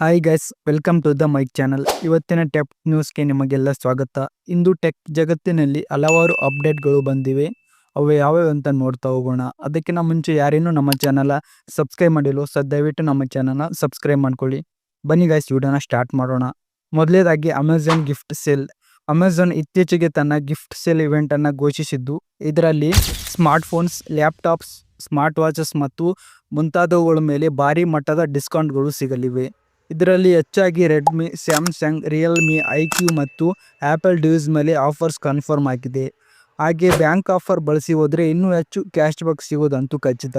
Hi guys, welcome to the mic channel. ಇವತ್ತಿನ tech ನ್ಯೂಸ್ಗೆ ನಿಮಗೆಲ್ಲ ಸ್ವಾಗತ. ಇಂದು ಟೆಕ್ ಜಗತ್ತಿನಲ್ಲಿ ಹಲವಾರು ಅಪ್ಡೇಟ್ಗಳು ಬಂದಿವೆ. ಅವು ಯಾವ್ಯಾವ ಅಂತ ನೋಡ್ತಾ ಹೋಗೋಣ. ಅದಕ್ಕಿಂತ ಮುಂಚೆ ಯಾರೇನು ನಮ್ಮ ಚಾನಲ್ ಸಬ್ಸ್ಕ್ರೈಬ್ ಮಾಡಿಲ್ಲ ದಯವಿಟ್ಟು ನಮ್ಮ ಚಾನಲ್ನ ಸಬ್ಸ್ಕ್ರೈಬ್ ಮಾಡ್ಕೊಳ್ಳಿ. ಬನ್ನಿ ಗೈಸ್, ವಿಡಿಯೋನ ಸ್ಟಾರ್ಟ್ ಮಾಡೋಣ. ಮೊದಲೇದಾಗಿ ಅಮೆಝಾನ್ ಗಿಫ್ಟ್ ಸೇಲ್. ಅಮೆಝಾನ್ ಇತ್ತೀಚೆಗೆ ತನ್ನ ಗಿಫ್ಟ್ ಸೇಲ್ ಇವೆಂಟ್ ಅನ್ನು ಘೋಷಿಸಿದ್ದು, ಇದರಲ್ಲಿ ಸ್ಮಾರ್ಟ್ಫೋನ್ಸ್, ಲ್ಯಾಪ್ಟಾಪ್ಸ್, ಸ್ಮಾರ್ಟ್ ವಾಚಸ್ ಮತ್ತು ಮುಂತಾದವುಗಳ ಮೇಲೆ ಭಾರಿ ಮಟ್ಟದ ಡಿಸ್ಕೌಂಟ್ಗಳು ಸಿಗಲಿವೆ. ಇದರಲ್ಲಿ ಹೆಚ್ಚಾಗಿ ರೆಡ್ಮಿ, ಸ್ಯಾಮ್ಸಂಗ್, ರಿಯಲ್ಮಿ, ಐಕ್ಯೂ ಮತ್ತು ಆ್ಯಪಲ್ ಡಿವೈಸ್ ಮೇಲೆ ಆಫರ್ಸ್ ಕನ್ಫರ್ಮ್ ಆಗಿದೆ. ಹಾಗೆ ಬ್ಯಾಂಕ್ ಆಫರ್ ಬಳಸಿ ಹೋದರೆ ಇನ್ನೂ ಹೆಚ್ಚು ಕ್ಯಾಶ್ ಬ್ಯಾಕ್ ಸಿಗೋದಂತೂ ಖಚಿತ.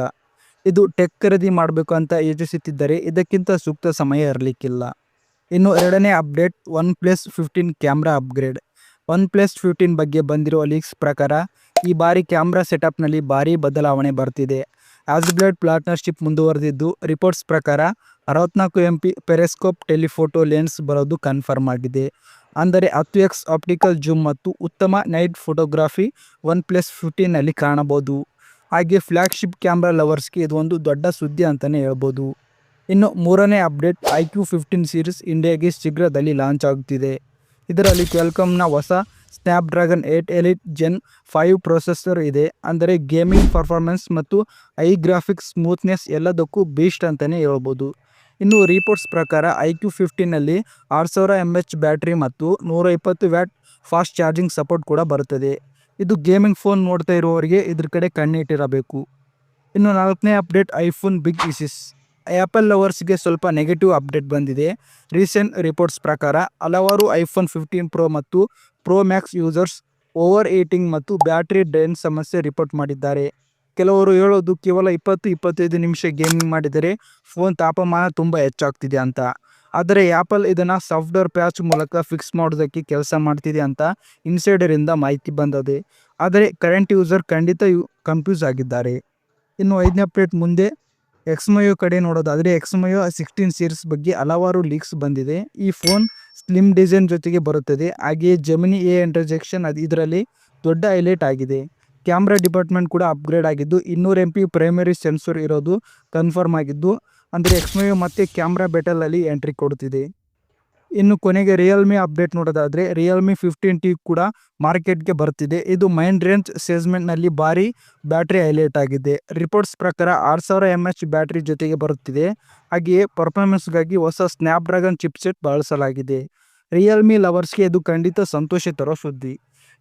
ಇದು ಟೆಕ್ ಖರೀದಿ ಮಾಡಬೇಕು ಅಂತ ಯೋಚಿಸುತ್ತಿದ್ದರೆ ಇದಕ್ಕಿಂತ ಸೂಕ್ತ ಸಮಯ ಇರಲಿಕ್ಕಿಲ್ಲ. ಇನ್ನು ಎರಡನೇ update, OnePlus 15 camera upgrade. OnePlus 15 ಬಗ್ಗೆ ಬಂದಿರುವ ಲೀಕ್ಸ್ ಪ್ರಕಾರ ಈ ಬಾರಿ ಕ್ಯಾಮ್ರಾ ಸೆಟಪ್ನಲ್ಲಿ ಭಾರಿ ಬದಲಾವಣೆ ಬರ್ತಿದೆ. ಹ್ಯಾಸ್ಬ್ಲೆಡ್ ಪಾರ್ಟ್ನರ್ಶಿಪ್ ಮುಂದುವರೆದಿದ್ದು, ರಿಪೋರ್ಟ್ಸ್ ಪ್ರಕಾರ 64MP ಪೆರಿಸ್ಕೋಪ್ ಟೆಲಿಫೋಟೋ ಲೆನ್ಸ್ ಬರೋದು ಕನ್ಫರ್ಮ್ ಆಗಿದೆ. ಅಂದರೆ 10x ಆಪ್ಟಿಕಲ್ ಜೂಮ್ ಮತ್ತು ಉತ್ತಮ ನೈಟ್ ಫೋಟೋಗ್ರಫಿ OnePlus 15ನಲ್ಲಿ ಕಾಣಬಹುದು. ಹಾಗೆ ಫ್ಲ್ಯಾಗ್ಶಿಪ್ ಕ್ಯಾಮ್ರಾ ಲವರ್ಸ್ಗೆ ಇದು ಒಂದು ದೊಡ್ಡ ಸುದ್ದಿ ಅಂತಲೇ ಹೇಳ್ಬೋದು. ಇನ್ನು ಮೂರನೇ ಅಪ್ಡೇಟ್, iQOO 15 ಸೀರೀಸ್ ಇಂಡಿಯಾಗೆ ಶೀಘ್ರದಲ್ಲಿ ಲಾಂಚ್ ಆಗುತ್ತಿದೆ. ಇದರಲ್ಲಿ ಕ್ವಾಲ್ಕಾಮ್ನ ಹೊಸ ಸ್ನ್ಯಾಪ್ಡ್ರ್ಯಾಗನ್ 8 ಎಲಿಟ್ ಜೆನ್ 5 ಪ್ರೊಸೆಸರ್ ಇದೆ. ಅಂದರೆ ಗೇಮಿಂಗ್ ಪರ್ಫಾರ್ಮೆನ್ಸ್ ಮತ್ತು ಐ ಗ್ರಾಫಿಕ್ಸ್ ಸ್ಮೂತ್ನೆಸ್ ಎಲ್ಲದಕ್ಕೂ ಬೀಸ್ಟ್ ಅಂತಲೇ ಹೇಳ್ಬೋದು. ಇನ್ನು ರಿಪೋರ್ಟ್ಸ್ ಪ್ರಕಾರ iQOO 15ನಲ್ಲಿ 6000 mAh ಬ್ಯಾಟ್ರಿ ಮತ್ತು 120 ವ್ಯಾಟ್ ಫಾಸ್ಟ್ ಚಾರ್ಜಿಂಗ್ ಸಪೋರ್ಟ್ ಕೂಡ ಬರುತ್ತದೆ. ಇದು ಗೇಮಿಂಗ್ ಫೋನ್ ನೋಡ್ತಾ ಇರುವವರಿಗೆ ಇದ್ರ ಕಡೆ ಕಣ್ಣಿಟ್ಟಿರಬೇಕು. ಇನ್ನು ನಾಲ್ಕನೇ update, iPhone big issues. Apple ಲವರ್ಸ್ಗೆ ಸ್ವಲ್ಪ ನೆಗೆಟಿವ್ ಅಪ್ಡೇಟ್ ಬಂದಿದೆ. ರೀಸೆಂಟ್ ರಿಪೋರ್ಟ್ಸ್ ಪ್ರಕಾರ ಹಲವಾರು ಐಫೋನ್ 15 ಪ್ರೋ ಮತ್ತು Pro Max users overheating ಮತ್ತು ಬ್ಯಾಟ್ರಿ ಡ್ರೈನ್ ಸಮಸ್ಯೆ ರಿಪೋರ್ಟ್ ಮಾಡಿದ್ದಾರೆ. ಕೆಲವರು ಹೇಳೋದು ಕೇವಲ 20-25 ನಿಮಿಷ ಗೇಮಿಂಗ್ ಮಾಡಿದರೆ ಫೋನ್ ತಾಪಮಾನ ತುಂಬ ಹೆಚ್ಚಾಗ್ತಿದೆ ಅಂತ. ಆದರೆ ಆ್ಯಪಲ್ ಇದನ್ನು ಸಾಫ್ಟ್ವೇರ್ ಪ್ಯಾಚ್ ಮೂಲಕ ಫಿಕ್ಸ್ ಮಾಡೋದಕ್ಕೆ ಕೆಲಸ ಮಾಡ್ತಿದೆ ಅಂತ ಇನ್ಸೈಡರಿಂದ ಮಾಹಿತಿ ಬಂದಿದೆ. ಆದರೆ ಕರೆಂಟ್ ಯೂಸರ್ ಖಂಡಿತ ಕನ್ಫ್ಯೂಸ್ ಆಗಿದ್ದಾರೆ. ಇನ್ನು ಐದನೇ ಅಪ್ಡೇಟ್, ಮುಂದೆ ಎಕ್ಸ್ಮಯೋ ಕಡೆ ನೋಡೋದಾದರೆ ಎಕ್ಸ್ಮಯೋ 16 ಸೀರೀಸ್ ಬಗ್ಗೆ ಹಲವಾರು ಲೀಕ್ಸ್ ಬಂದಿದೆ. ಈ ಫೋನ್ ಸ್ಲಿಮ್ ಡಿಸೈನ್ ಜೊತೆಗೆ ಬರುತ್ತದೆ. ಹಾಗೆಯೇ ಜೆಮಿನಿ ಎ ಇಂಟರ್ಜೆಕ್ಷನ್ ಇದರಲ್ಲಿ ದೊಡ್ಡ ಹೈಲೈಟ್ ಆಗಿದೆ. ಕ್ಯಾಮ್ರಾ ಡಿಪಾರ್ಟ್ಮೆಂಟ್ ಕೂಡ ಅಪ್ಗ್ರೇಡ್ ಆಗಿದ್ದು 200MP ಪ್ರೈಮರಿ ಸೆನ್ಸರ್ ಇರೋದು ಕನ್ಫರ್ಮ್ ಆಗಿದ್ದು, ಅಂದರೆ ಎಕ್ಸ್ಮಯೋ ಮತ್ತೆ ಕ್ಯಾಮ್ರಾ ಬ್ಯಾಟಲಲ್ಲಿ ಎಂಟ್ರಿ ಕೊಡುತ್ತಿದೆ. ಇನ್ನು ಕೊನೆಗೆ ರಿಯಲ್ಮಿ ಅಪ್ಡೇಟ್ ನೋಡೋದಾದರೆ ರಿಯಲ್ಮಿ 15T ಕೂಡ ಮಾರ್ಕೆಟ್ಗೆ ಬರ್ತಿದೆ. ಇದು ಮೈನ್ ರೇಂಜ್ ಸೆಗ್ಮೆಂಟ್ನಲ್ಲಿ ಭಾರಿ ಬ್ಯಾಟ್ರಿ ಹೈಲೈಟ್ ಆಗಿದೆ. ರಿಪೋರ್ಟ್ಸ್ ಪ್ರಕಾರ 6000 mAh ಬ್ಯಾಟ್ರಿ ಜೊತೆಗೆ ಬರುತ್ತಿದೆ. ಹಾಗೆಯೇ ಪರ್ಫಾರ್ಮೆನ್ಸ್ಗಾಗಿ ಹೊಸ ಸ್ನ್ಯಾಪ್ಡ್ರ್ಯಾಗನ್ ಚಿಪ್ಸೆಟ್ ಬಳಸಲಾಗಿದೆ. ರಿಯಲ್ಮಿ ಲವರ್ಸ್ಗೆ ಇದು ಖಂಡಿತ ಸಂತೋಷ ತರೋ ಸುದ್ದಿ.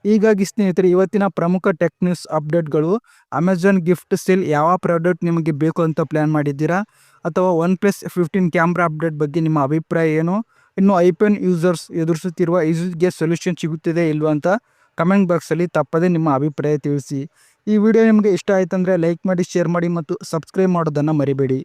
ಹೀಗಾಗಿ ಸ್ನೇಹಿತರೆ, ಇವತ್ತಿನ ಪ್ರಮುಖ ಟೆಕ್ ನ್ಯೂಸ್ ಅಪ್ಡೇಟ್ಗಳು. ಅಮೆಝಾನ್ ಗಿಫ್ಟ್ ಸೇಲ್ ಯಾವ ಪ್ರಾಡಕ್ಟ್ ನಿಮಗೆ ಬೇಕು ಅಂತ ಪ್ಲ್ಯಾನ್ ಮಾಡಿದ್ದೀರಾ, ಅಥವಾ OnePlus 15 ಕ್ಯಾಮ್ರಾ ಅಪ್ಡೇಟ್ ಬಗ್ಗೆ ನಿಮ್ಮ ಅಭಿಪ್ರಾಯ ಏನು? ಇನ್ನು ಐಫೋನ್ ಯೂಸರ್ಸ್ ಎದುರಿಸುತ್ತಿರುವ ಇಶ್ಯೂಸ್ಗೆ ಸೊಲ್ಯೂಷನ್ ಸಿಗುತ್ತಿದೆ ಇಲ್ವಾ ಅಂತ ಕಮೆಂಟ್ ಬಾಕ್ಸಲ್ಲಿ ತಪ್ಪದೇ ನಿಮ್ಮ ಅಭಿಪ್ರಾಯ ತಿಳಿಸಿ. ಈ ವಿಡಿಯೋ ನಿಮಗೆ ಇಷ್ಟ ಆಯ್ತಂದರೆ ಲೈಕ್ ಮಾಡಿ, ಶೇರ್ ಮಾಡಿ ಮತ್ತು ಸಬ್ಸ್ಕ್ರೈಬ್ ಮಾಡೋದನ್ನು ಮರಿಬೇಡಿ.